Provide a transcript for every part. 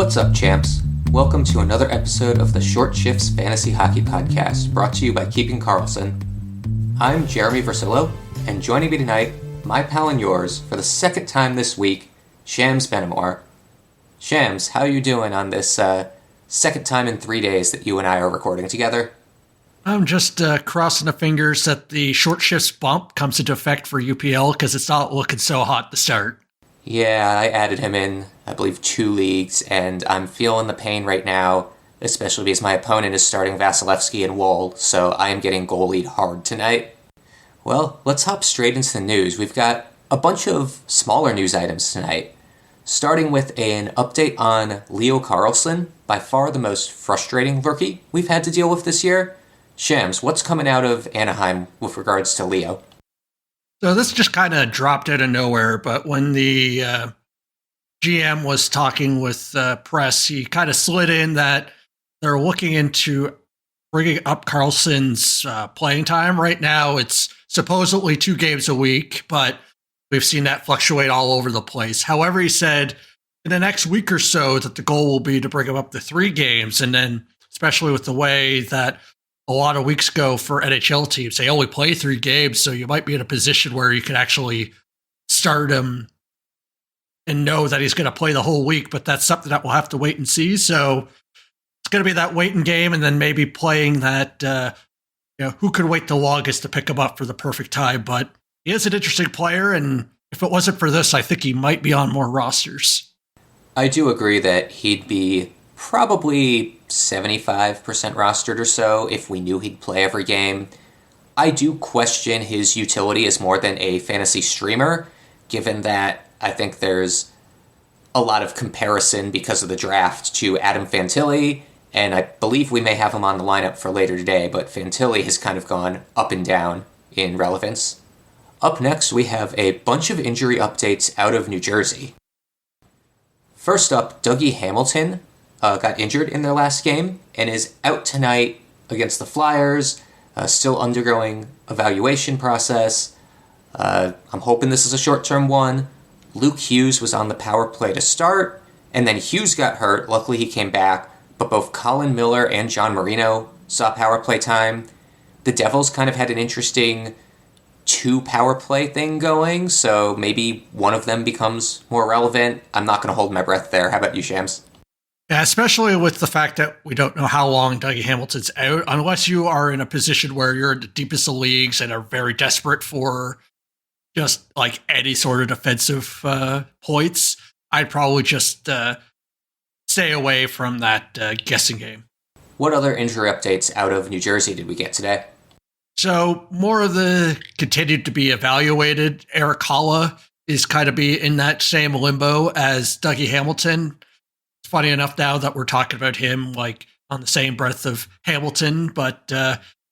What's up, champs? Welcome to another episode of the Short Shifts Fantasy Hockey Podcast, brought to you by Keeping Carlsson. I'm Jeremy Versillo, and joining me tonight, my pal and yours, for the second time this week, Shams Benamor. Shams, how are you doing on this second time in 3 days that you and I are recording together? I'm just crossing the fingers that the short shifts bump comes into effect for UPL because it's not looking so hot to start. Yeah, I added him in, I believe, 2 leagues, and I'm feeling the pain right now, especially because my opponent is starting Vasilevsky and Woll, so I am getting goalied hard tonight. Well, let's hop straight into the news. We've got a bunch of smaller news items tonight, starting with an update on Leo Carlsson, by far the most frustrating rookie we've had to deal with this year. Shams, what's coming out of Anaheim with regards to Leo? So this just kind of dropped out of nowhere, but when the GM was talking with press, he kind of slid in that they're looking into bringing up Carlsson's playing time. Right now, it's supposedly 2 games a week, but we've seen that fluctuate all over the place. However, he said in the next week or so that the goal will be to bring him up to 3 games, and then especially with the way that a lot of weeks ago for NHL teams, they only play 3 games, so you might be in a position where you can actually start him and know that he's going to play the whole week, but that's something that we'll have to wait and see. So it's going to be that waiting game and then maybe playing that, who could wait the longest to pick him up for the perfect time. But he is an interesting player, and if it wasn't for this, I think he might be on more rosters. I do agree that he'd be probably 75% rostered or so if we knew he'd play every game. I do question his utility as more than a fantasy streamer, given that I think there's a lot of comparison because of the draft to Adam Fantilli, and I believe we may have him on the lineup for later today, but Fantilli has kind of gone up and down in relevance. Up next, we have a bunch of injury updates out of New Jersey. First up, Dougie Hamilton got injured in their last game and is out tonight against the Flyers, still undergoing evaluation process. I'm hoping this is a short-term one. Luke Hughes was on the power play to start, and then Hughes got hurt. Luckily, he came back, but both Colin Miller and John Marino saw power play time. The Devils kind of had an interesting 2 power play thing going, so maybe one of them becomes more relevant. I'm not going to hold my breath there. How about you, Shams? Yeah, especially with the fact that we don't know how long Dougie Hamilton's out, unless you are in a position where you're in the deepest of leagues and are very desperate for just like any sort of defensive points. I'd probably just stay away from that guessing game. What other injury updates out of New Jersey did we get today? So more of the continued to be evaluated. Erik Haula is kind of be in that same limbo as Dougie Hamilton. It's funny enough now that we're talking about him like on the same breath of Hamilton, but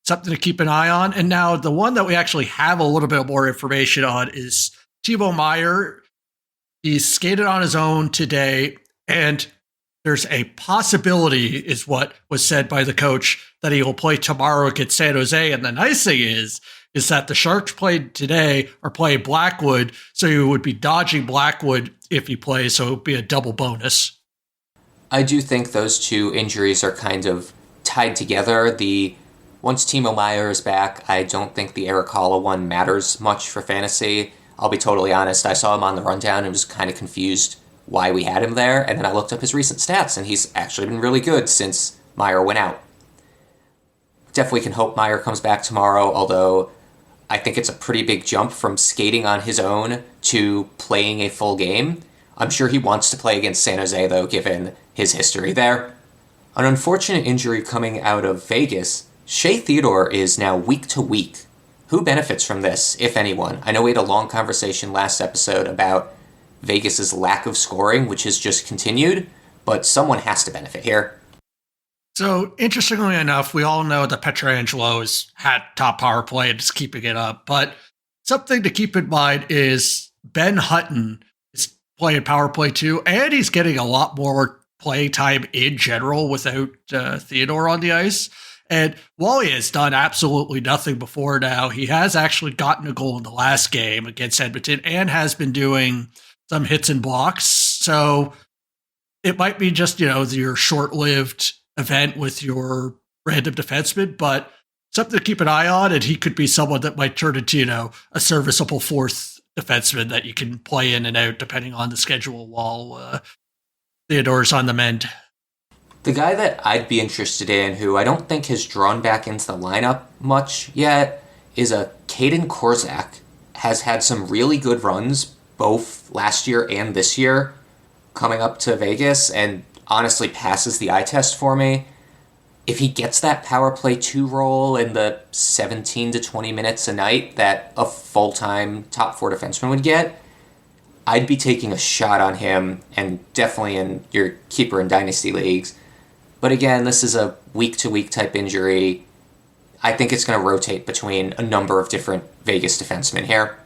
something to keep an eye on. And now the one that we actually have a little bit more information on is Timo Meier. He's skated on his own today, and there's a possibility, is what was said by the coach, that he will play tomorrow against San Jose. And the nice thing is that the Sharks played today are playing Blackwood, so you would be dodging Blackwood if he plays, so it would be a double bonus. I do think those 2 injuries are kind of tied together. Once Timo Meier is back, I don't think the Erik Haula one matters much for fantasy. I'll be totally honest, I saw him on the rundown and was kind of confused why we had him there, and then I looked up his recent stats, and he's actually been really good since Meier went out. Definitely can hope Meier comes back tomorrow, although I think it's a pretty big jump from skating on his own to playing a full game. I'm sure he wants to play against San Jose, though, given his history there. An unfortunate injury coming out of Vegas, Shea Theodore is now week to week. Who benefits from this, if anyone? I know we had a long conversation last episode about Vegas's lack of scoring, which has just continued, but someone has to benefit here. So, interestingly enough, we all know that Pietrangelo has had top power play and is keeping it up, but something to keep in mind is Ben Hutton is playing power play too, and he's getting a lot more play time in general without Theodore on the ice. And while he has done absolutely nothing before now, he has actually gotten a goal in the last game against Edmonton and has been doing some hits and blocks. So it might be just, your short-lived event with your random defenseman, but something to keep an eye on, and he could be someone that might turn into, a serviceable fourth defenseman that you can play in and out depending on the schedule while Theodore's on the mend. The guy that I'd be interested in, who I don't think has drawn back into the lineup much yet, is a Kaedan Korczak. Has had some really good runs, both last year and this year, coming up to Vegas, and honestly passes the eye test for me. If he gets that power play 2 role in the 17 to 20 minutes a night that a full-time top 4 defenseman would get, I'd be taking a shot on him, and definitely in your keeper and dynasty leagues. But again, this is a week-to-week type injury. I think it's going to rotate between a number of different Vegas defensemen here.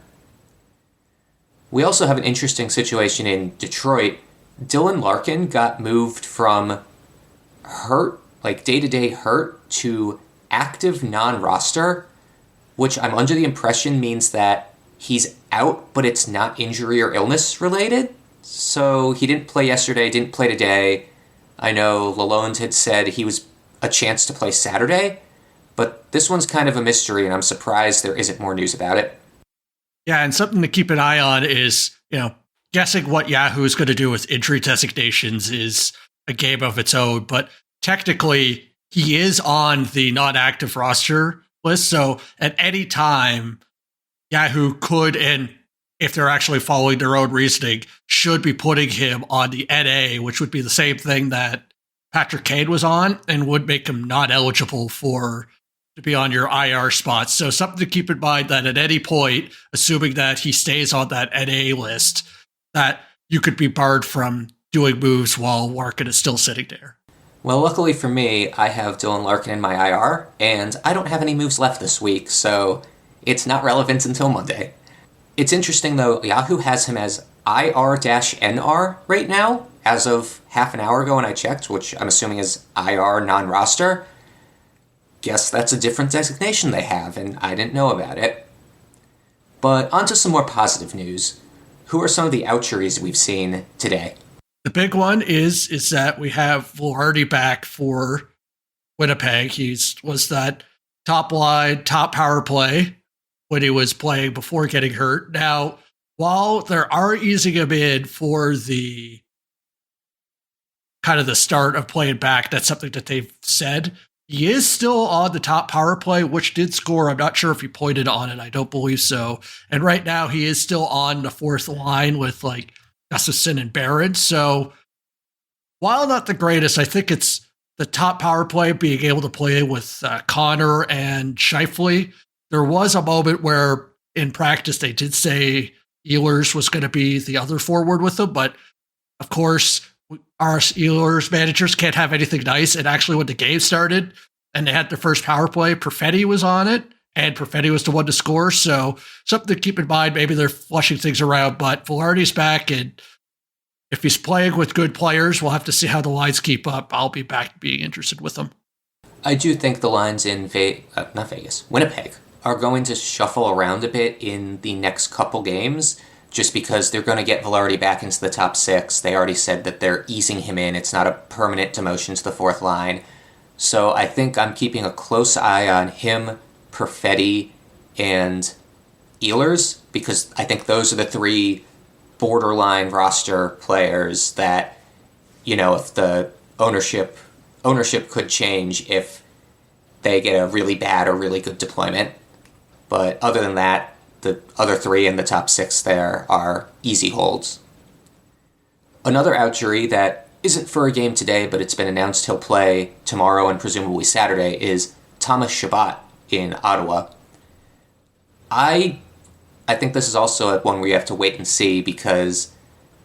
We also have an interesting situation in Detroit. Dylan Larkin got moved from hurt, like day-to-day hurt, to active non-roster, which I'm under the impression means that he's out, but it's not injury or illness related. So he didn't play yesterday, didn't play today. I know Lalonde had said he was a chance to play Saturday, but this one's kind of a mystery, and I'm surprised there isn't more news about it. Yeah, and something to keep an eye on is, guessing what Yahoo is going to do with injury designations is a game of its own, but technically he is on the non-active roster list, so at any time, Yahoo could, and if they're actually following their own reasoning, should be putting him on the NA, which would be the same thing that Patrick Kane was on, and would make him not eligible to be on your IR spots. So something to keep in mind that at any point, assuming that he stays on that NA list, that you could be barred from doing moves while Larkin is still sitting there. Well, luckily for me, I have Dylan Larkin in my IR, and I don't have any moves left this week, so it's not relevant until Monday. It's interesting, though, Yahoo has him as IR-NR right now, as of half an hour ago when I checked, which I'm assuming is IR non-roster. Guess that's a different designation they have, and I didn't know about it. But onto some more positive news. Who are some of the outjuries we've seen today? The big one is that we have Vilardi back for Winnipeg. He was that top line, top power play when he was playing before getting hurt. Now, while there are easing him in for the kind of the start of playing back, that's something that they've said. He is still on the top power play, which did score. I'm not sure if he pointed on it. I don't believe so. And right now he is still on the fourth line with like Gustafson and Barron. So while not the greatest, I think it's the top power play being able to play with Connor and Scheifele. There was a moment where in practice they did say Ehlers was going to be the other forward with them, but of course our Ehlers managers can't have anything nice. And actually when the game started and they had their first power play, Perfetti was on it, and Perfetti was the one to score. So something to keep in mind. Maybe they're flushing things around, but Vilardi's back, and if he's playing with good players, we'll have to see how the lines keep up. I'll be back being interested with them. I do think the lines in Winnipeg are going to shuffle around a bit in the next couple games, just because they're going to get Vilardi back into the top 6. They already said that they're easing him in. It's not a permanent demotion to the fourth line. So I think I'm keeping a close eye on him, Perfetti, and Ehlers, because I think those are the 3 borderline roster players that, if the ownership could change if they get a really bad or really good deployment. But other than that, the other 3 in the top 6 there are easy holds. Another outjury that isn't for a game today, but it's been announced he'll play tomorrow and presumably Saturday, is Thomas Chabot in Ottawa. I think this is also one where you have to wait and see, because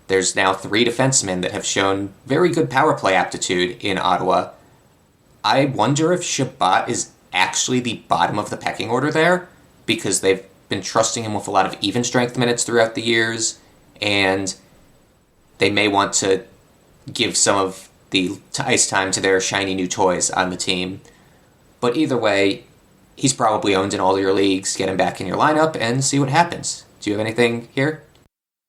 there's now 3 defensemen that have shown very good power play aptitude in Ottawa. I wonder if Chabot is actually the bottom of the pecking order there, because they've been trusting him with a lot of even strength minutes throughout the years, and they may want to give some of the ice time to their shiny new toys on the team. But either way, he's probably owned in all your leagues. Get him back in your lineup and see what happens. Do you have anything here?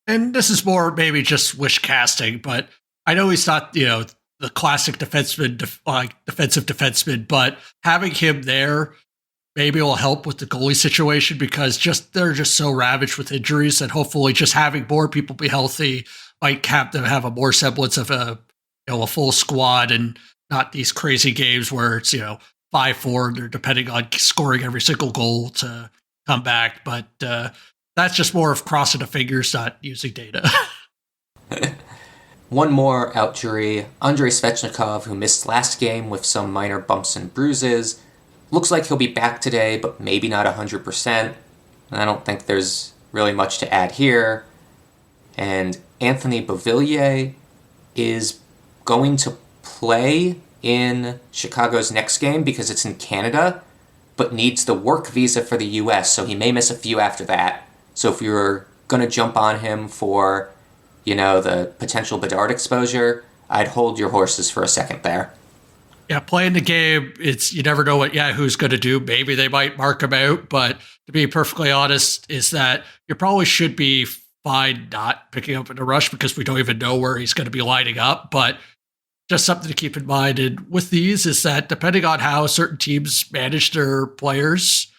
And this is more maybe just wish casting, but I know he's not, the classic defensive defenseman, but having him there maybe will help with the goalie situation because they're just so ravaged with injuries that hopefully just having more people be healthy might have them have a more semblance of a full squad and not these crazy games where it's 5-4 and they're depending on scoring every single goal to come back. But that's just more of crossing the fingers, not using data. One more outjury, Andrei Svechnikov, who missed last game with some minor bumps and bruises. Looks like he'll be back today, but maybe not 100%. I don't think there's really much to add here. And Anthony Beauvillier is going to play in Chicago's next game because it's in Canada, but needs the work visa for the US, so he may miss a few after that. So if you're going to jump on him for, the potential Bedard exposure, I'd hold your horses for a second there. Yeah, playing the game, you never know what Yahoo's going to do. Maybe they might mark him out, but to be perfectly honest, is that you probably should be fine not picking up in a rush because we don't even know where he's going to be lining up. But just something to keep in mind. And with these is that depending on how certain teams manage their players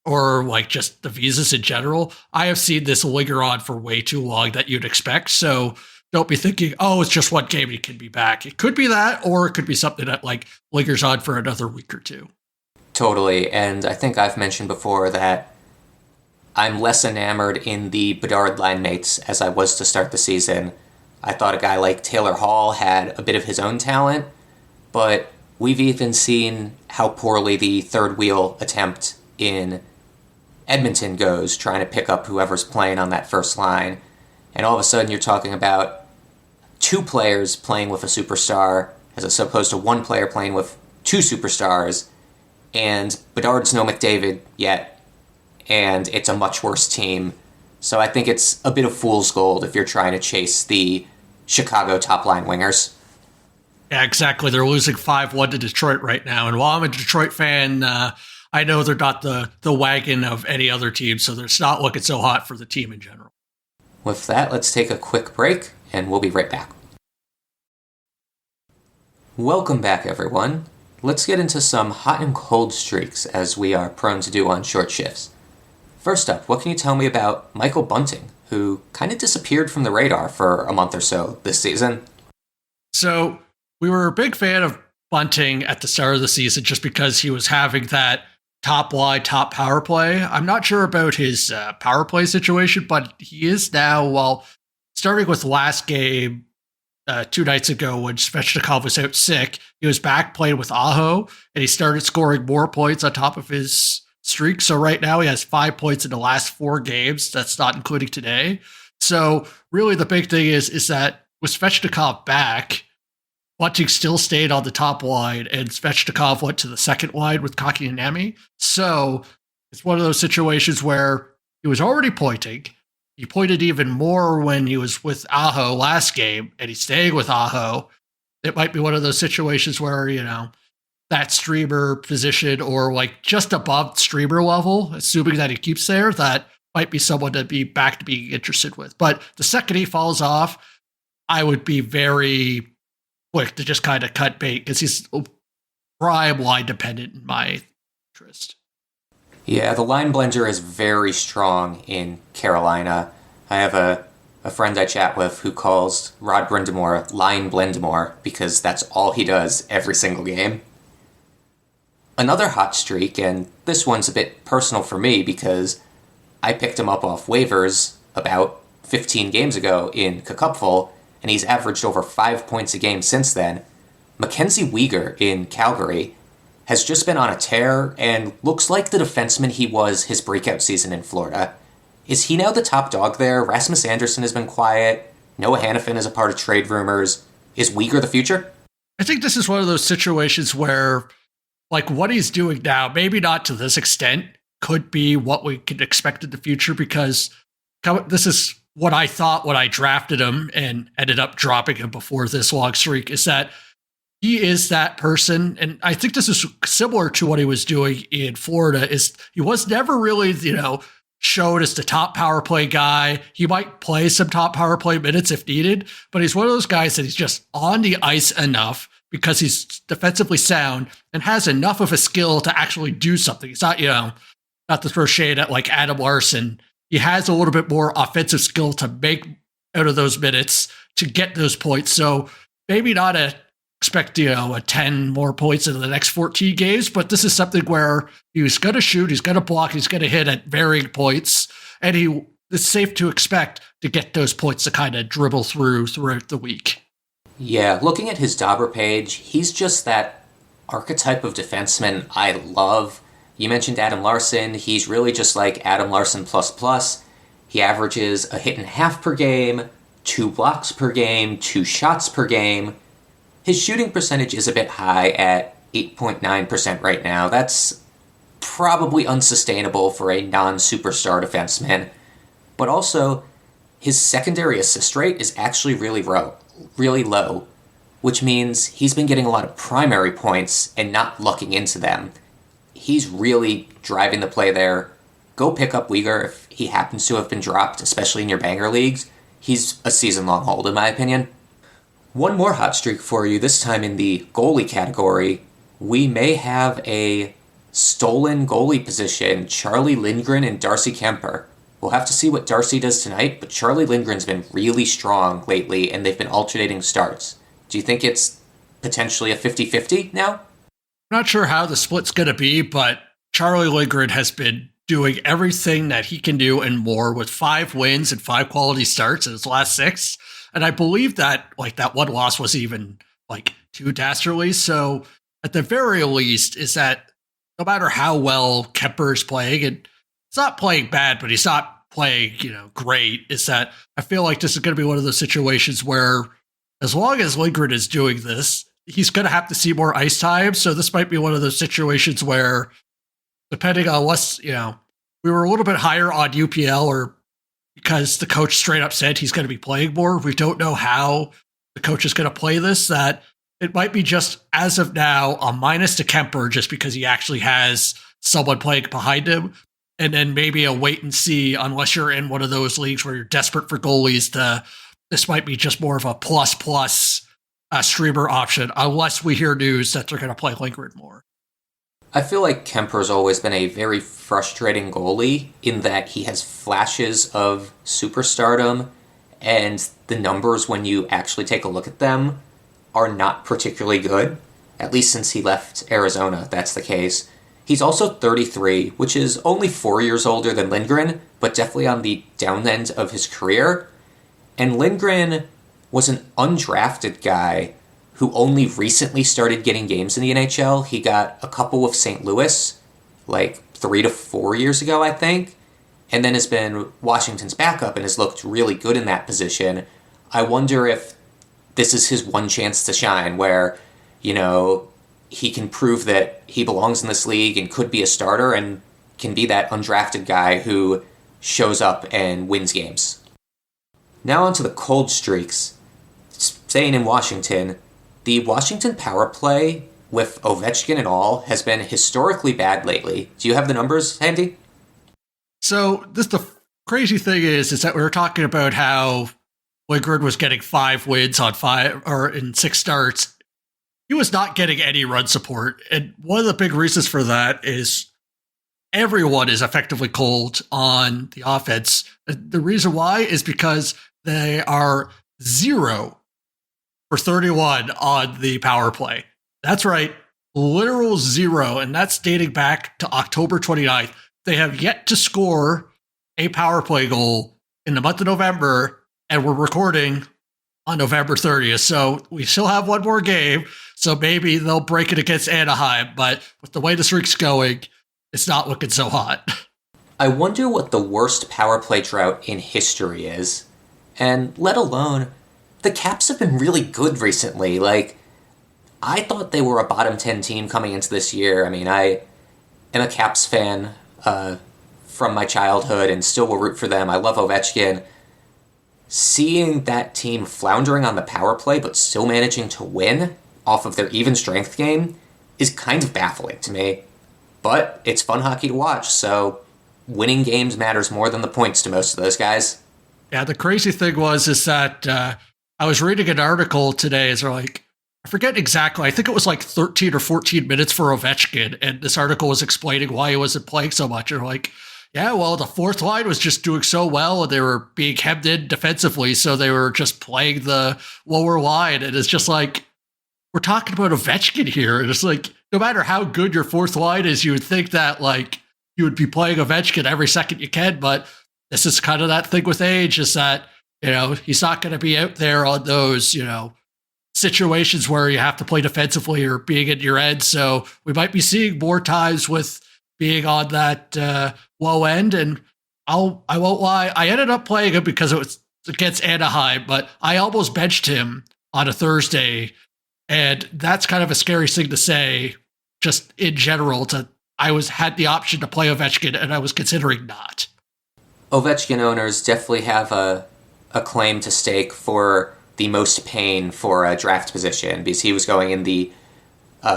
or just the visas in general, I have seen this linger on for way too long that you'd expect. So don't be thinking, oh, it's just one game, he can be back. It could be that, or it could be something that lingers on for another week or two. Totally. And I think I've mentioned before that I'm less enamored in the Bedard line mates as I was to start the season. I thought a guy like Taylor Hall had a bit of his own talent, but we've even seen how poorly the third wheel attempt in Edmonton goes, trying to pick up whoever's playing on that first line. And all of a sudden you're talking about two players playing with a superstar as opposed to one player playing with two superstars, and Bedard's no McDavid yet, and it's a much worse team. So I think it's a bit of fool's gold if you're trying to chase the Chicago top-line wingers. Yeah, exactly. They're losing 5-1 to Detroit right now. And while I'm a Detroit fan, I know they're not the wagon of any other team, so it's not looking so hot for the team in general. With that, let's take a quick break, and we'll be right back. Welcome back, everyone. Let's get into some hot and cold streaks, as we are prone to do on short shifts. First up, what can you tell me about Michael Bunting, who kind of disappeared from the radar for a month or so this season? So, we were a big fan of Bunting at the start of the season just because he was having that top line, top power play. I'm not sure about his power play situation, but he is now, starting with last game 2 nights ago when Svechnikov was out sick, he was back playing with Aho, and he started scoring more points on top of his streak. So right now he has 5 points in the last 4 games. That's not including today. So really the big thing is that with Svechnikov back, Bunting still stayed on the top line, and Svechnikov went to the second line with Kaedan. So it's one of those situations where he was already pointing. He pointed even more when he was with Aho last game, and he's staying with Aho. It might be one of those situations where, that streamer position or just above streamer level, assuming that he keeps there, that might be someone to be back to being interested with. But the second he falls off, I would be very quick to just kind of cut bait because he's prime line dependent in my interest. Yeah, the line blender is very strong in Carolina. I have a friend I chat with who calls Rod Brindamore Line Blendamore because that's all he does every single game. Another hot streak, and this one's a bit personal for me because I picked him up off waivers about 15 games ago in Cupful, and he's averaged over 5 points a game since then. MacKenzie Weegar in Calgary has just been on a tear and looks like the defenseman he was his breakout season in Florida. Is he now the top dog there? Rasmus Anderson has been quiet. Noah Hannafin is a part of trade rumors. Is Weegar the future? I think this is one of those situations where, what he's doing now, maybe not to this extent, could be what we could expect in the future because this is what I thought when I drafted him and ended up dropping him before this long streak, is that he is that person. And I think this is similar to what he was doing in Florida, is he was never really, shown as the top power play guy. He might play some top power play minutes if needed, but he's one of those guys that he's just on the ice enough because he's defensively sound and has enough of a skill to actually do something. He's not, not to throw shade at like Adam Larson. He has a little bit more offensive skill to make out of those minutes to get those points. So maybe not expect, a 10 more points in the next 14 games, but this is something where he's going to shoot, he's going to block, he's going to hit at varying points, and it's safe to expect to get those points to kind of dribble throughout the week. Yeah, looking at his Dobber page, he's just that archetype of defenseman I love. You mentioned Adam Larson. He's really just like Adam Larson plus. He averages a hit and a half per game, 2 blocks per game, 2 shots per game. His shooting percentage is a bit high at 8.9% right now. That's probably unsustainable for a non-superstar defenseman. But also, his secondary assist rate is actually really low, which means he's been getting a lot of primary points and not lucking into them. He's really driving the play there. Go pick up Weegar if he happens to have been dropped, especially in your banger leagues. He's a season-long hold, in my opinion. One more hot streak for you, this time in the goalie category. We may have a stolen goalie position, Charlie Lindgren and Darcy Kuemper. We'll have to see what Darcy does tonight, but Charlie Lindgren's been really strong lately, and they've been alternating starts. Do you think it's potentially a 50-50 now? I'm not sure how the split's going to be, but Charlie Lindgren has been doing everything that he can do and more with 5 wins and 5 quality starts in his last 6. And I believe that that one loss was even 2 dastardly. So at the very least is that no matter how well Kuemper is playing, and he's not playing bad, but he's not playing, great, is that I feel like this is going to be one of those situations where as long as Lindgren is doing this, he's going to have to see more ice time. So this might be one of those situations where, depending on what's, we were a little bit higher on UPL or because the coach straight up said he's going to be playing more. We don't know how the coach is going to play this, that it might be just, as of now, a minus to Kuemper just because he actually has someone playing behind him. And then maybe a wait and see, unless you're in one of those leagues where you're desperate for goalies. This might be just more of a plus streamer option, unless we hear news that they're going to play Lindgren more. I feel like Kuemper's always been a very frustrating goalie in that he has flashes of superstardom, and the numbers, when you actually take a look at them, are not particularly good. At least since he left Arizona, that's the case. He's also 33, which is only 4 years older than Lindgren, but definitely on the down end of his career. And Lindgren was an undrafted guy who only recently started getting games in the NHL. He got a couple with St. Louis, 3 to 4 years ago, I think, and then has been Washington's backup and has looked really good in that position. I wonder if this is his one chance to shine, where, he can prove that he belongs in this league and could be a starter and can be that undrafted guy who shows up and wins games. Now on to the cold streaks. Staying in Washington, the Washington power play with Ovechkin and all has been historically bad lately. Do you have the numbers handy? So the crazy thing is that we were talking about how Lindgren was getting 5 wins on 5 or in 6 starts. He was not getting any run support. And one of the big reasons for that is everyone is effectively cold on the offense. The reason why is because they are 0 for 31 on the power play. That's right. Literal 0. And that's dating back to October 29th. They have yet to score a power play goal in the month of November, and we're recording on November 30th. So we still have one more game. So maybe they'll break it against Anaheim. But with the way the streak's going, it's not looking so hot. I wonder what the worst power play drought in history is. And let alone, the Caps have been really good recently. I thought they were a bottom 10 team coming into this year. I am a Caps fan from my childhood and still will root for them. I love Ovechkin. Seeing that team floundering on the power play but still managing to win off of their even strength game is kind of baffling to me. But it's fun hockey to watch, so winning games matters more than the points to most of those guys. Yeah, the crazy thing is that I was reading an article today. They're like, I forget exactly. I think it was like 13 or 14 minutes for Ovechkin, and this article was explaining why he wasn't playing so much. And like, yeah, well, the fourth line was just doing so well, and they were being hemmed in defensively, so they were just playing the lower line. And it's just like, we're talking about Ovechkin here, and it's like, no matter how good your fourth line is, you would think that like you would be playing Ovechkin every second you can, but this is kind of that thing with age, is that, you know, he's not going to be out there on those, you know, situations where you have to play defensively or being at your end. So we might be seeing more times with being on that low end. And I won't lie, I ended up playing him because it was against Anaheim, but I almost benched him on a Thursday. And that's kind of a scary thing to say, just in general. Had the option to play Ovechkin, and I was considering not. Ovechkin owners definitely have a claim to stake for the most pain for a draft position, because he was going in the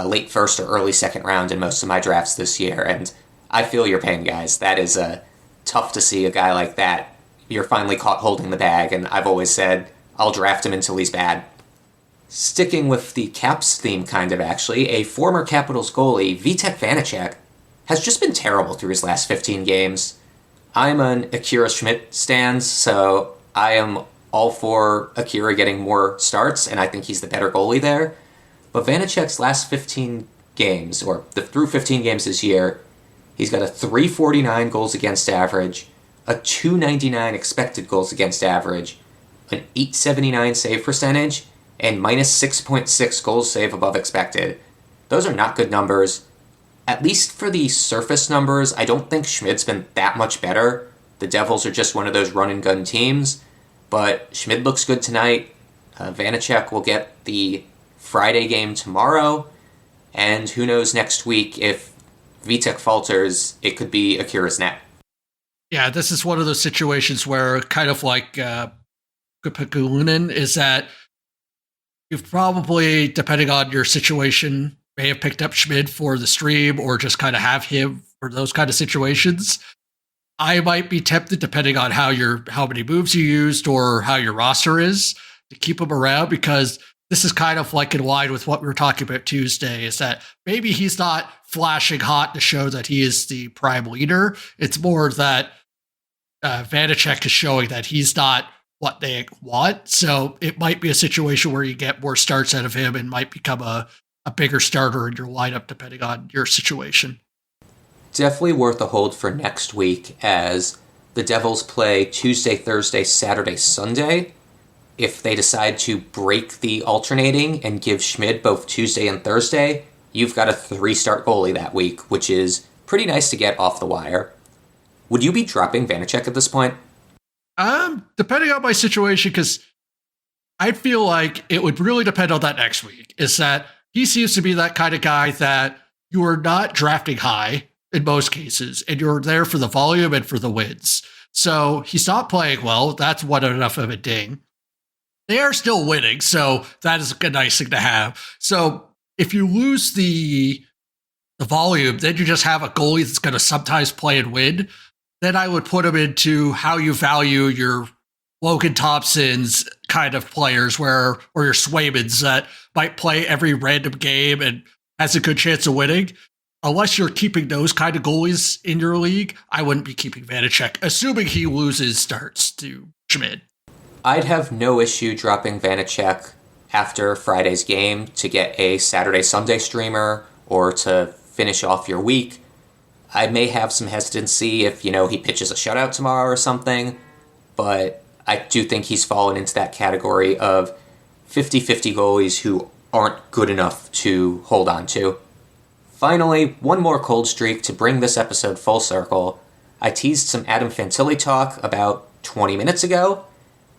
late first or early second round in most of my drafts this year, and I feel your pain, guys. That is tough to see a guy like that. You're finally caught holding the bag, and I've always said I'll draft him until he's bad. Sticking with the Caps theme, kind of, actually, a former Capitals goalie, Vitek Vanecek, has just been terrible through his last 15 games. I'm an Akira Schmidt stan, so I am all for Akira getting more starts, and I think he's the better goalie there. But Vanecek's last 15 games, or through 15 games this year, he's got a 349 goals against average, a 299 expected goals against average, an 879 save percentage, and minus 6.6 goals save above expected. Those are not good numbers. At least for the surface numbers, I don't think Schmid's been that much better. The Devils are just one of those run-and-gun teams. But Schmid looks good tonight. Vanecek will get the Friday game tomorrow. And who knows next week, if Vitek falters, it could be Akira's net. Yeah, this is one of those situations where, kind of like Kuemper, is that you've probably, depending on your situation, may have picked up Schmid for the stream or just kind of have him for those kind of situations. I might be tempted, depending on how many moves you used or how your roster is, to keep him around, because this is kind of like in line with what we were talking about Tuesday, is that maybe he's not flashing hot to show that he is the prime leader. It's more that Vanecek is showing that he's not what they want. So it might be a situation where you get more starts out of him and might become a bigger starter in your lineup, depending on your situation. Definitely worth a hold for next week, as the Devils play Tuesday, Thursday, Saturday, Sunday. If they decide to break the alternating and give Schmid both Tuesday and Thursday, you've got a 3-start goalie that week, which is pretty nice to get off the wire. Would you be dropping Vanecek at this point? Depending on my situation, because I feel like it would really depend on that next week, is that he seems to be that kind of guy that you are not drafting high in most cases, and you're there for the volume and for the wins. So he's not playing well. That's one enough of a ding. They are still winning, so that is a nice thing to have. So if you lose the volume, then you just have a goalie that's going to sometimes play and win. Then I would put him into how you value your Logan Thompson's kind of players, or your Swaymans that might play every random game and has a good chance of winning. Unless you're keeping those kind of goalies in your league, I wouldn't be keeping Vanecek, assuming he loses starts to Schmid. I'd have no issue dropping Vanecek after Friday's game to get a Saturday-Sunday streamer or to finish off your week. I may have some hesitancy if, he pitches a shutout tomorrow or something, but I do think he's fallen into that category of 50-50 goalies who aren't good enough to hold on to. Finally, one more cold streak to bring this episode full circle. I teased some Adam Fantilli talk about 20 minutes ago,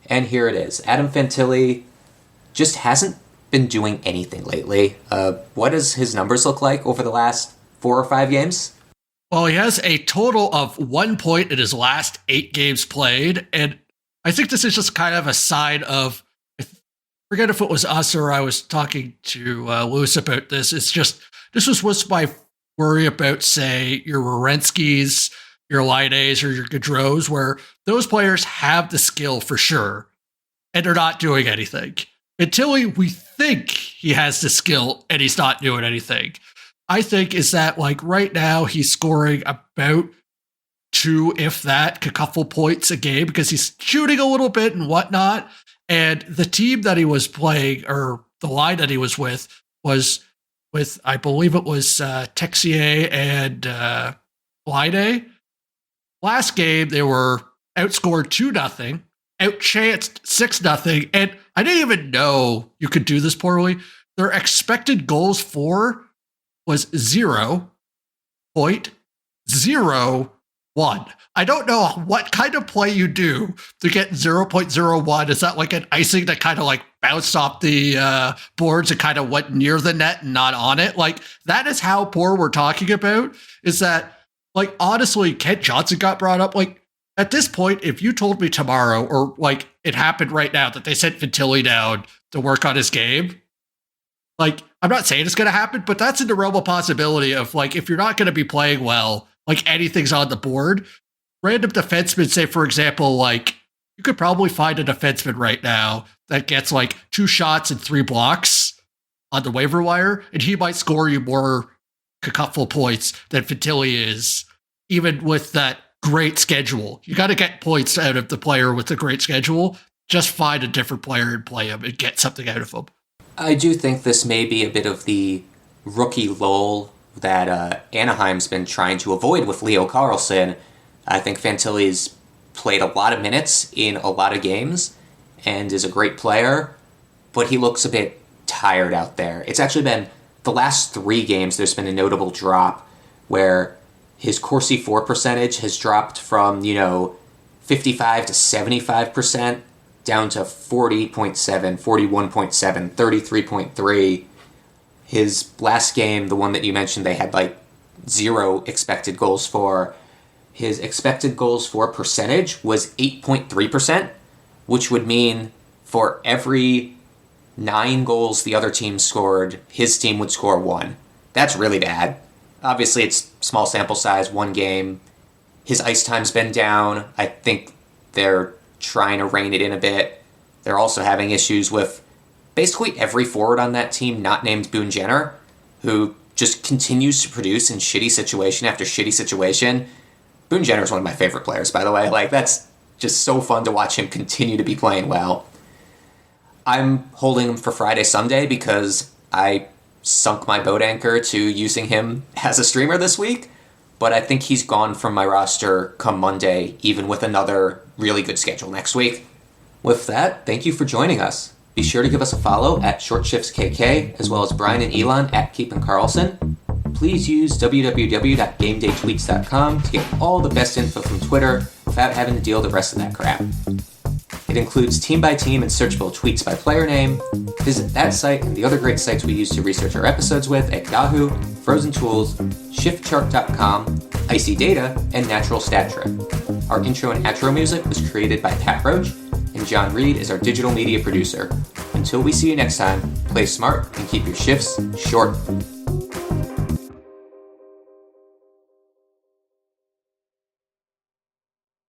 and here it is. Adam Fantilli just hasn't been doing anything lately. What does his numbers look like over the last 4 or 5 games? Well, he has a total of 1 point in his last 8 games played, and I think this is just kind of a sign of, I forget if it was us or I was talking to Lewis about this, it's just, this was my worry about, say, your Werenski's, your Lides or your Gaudreaus, where those players have the skill for sure, and they're not doing anything. Until we think he has the skill and he's not doing anything. I think is that like right now he's scoring about 2, if that, a couple points a game because he's shooting a little bit and whatnot. And the team that he was playing, or the line that he was with I believe it was Texier and Lide. Last game, they were outscored 2-0, outchanced 6-0, and I didn't even know you could do this poorly. Their expected goals for was 0.01. I don't know what kind of play you do to get 0.01. Is that like an icing that kind of like bounced off the boards and kind of went near the net and not on it? Like, that is how poor we're talking about. Is that, like, honestly, Kent Johnson got brought up. Like, at this point, if you told me tomorrow, or like it happened right now, that they sent Fantilli down to work on his game, like, I'm not saying it's going to happen, but that's in the realm of possibility of, like, if you're not going to be playing well, like, anything's on the board. Random defensemen, say, for example, like, you could probably find a defenseman right now that gets, like, 2 shots and 3 blocks on the waiver wire, and he might score you more couple points than Fantilli is, even with that great schedule. You got to get points out of the player with a great schedule. Just find a different player and play him and get something out of him. I do think this may be a bit of the rookie lull that Anaheim's been trying to avoid with Leo Carlsson. I think Fantilli's played a lot of minutes in a lot of games and is a great player, but he looks a bit tired out there. It's actually been the last 3 games, there's been a notable drop where his Corsi for percentage has dropped from, 55 to 75% down to 40.7, 41.7, 33.3. His last game, the one that you mentioned, they had like 0 expected goals for. His expected goals for percentage was 8.3%, which would mean for every 9 goals the other team scored, his team would score 1. That's really bad. Obviously, it's small sample size, 1 game. His ice time's been down. I think they're trying to rein it in a bit. They're also having issues with basically every forward on that team not named Boone Jenner, who just continues to produce in shitty situation after shitty situation. Boone Jenner is one of my favorite players, by the way. Like, that's just so fun to watch him continue to be playing well. I'm holding him for Friday, Sunday because I sunk my boat anchor to using him as a streamer this week, but I think he's gone from my roster come Monday, even with another really good schedule next week. With that, thank you for joining us. Be sure to give us a follow at ShortShiftsKK, as well as Brian and Elon at Keep and Carlsson. Please use www.gamedaytweets.com to get all the best info from Twitter without having to deal with the rest of that crap. It includes team-by-team and searchable tweets by player name. Visit that site and the other great sites we use to research our episodes with at Yahoo, Frozen Tools, ShiftChart.com, Icy Data, and Natural Stat Trick. Our intro and outro music was created by Pat Roach, and John Reed is our digital media producer. Until we see you next time, play smart and keep your shifts short.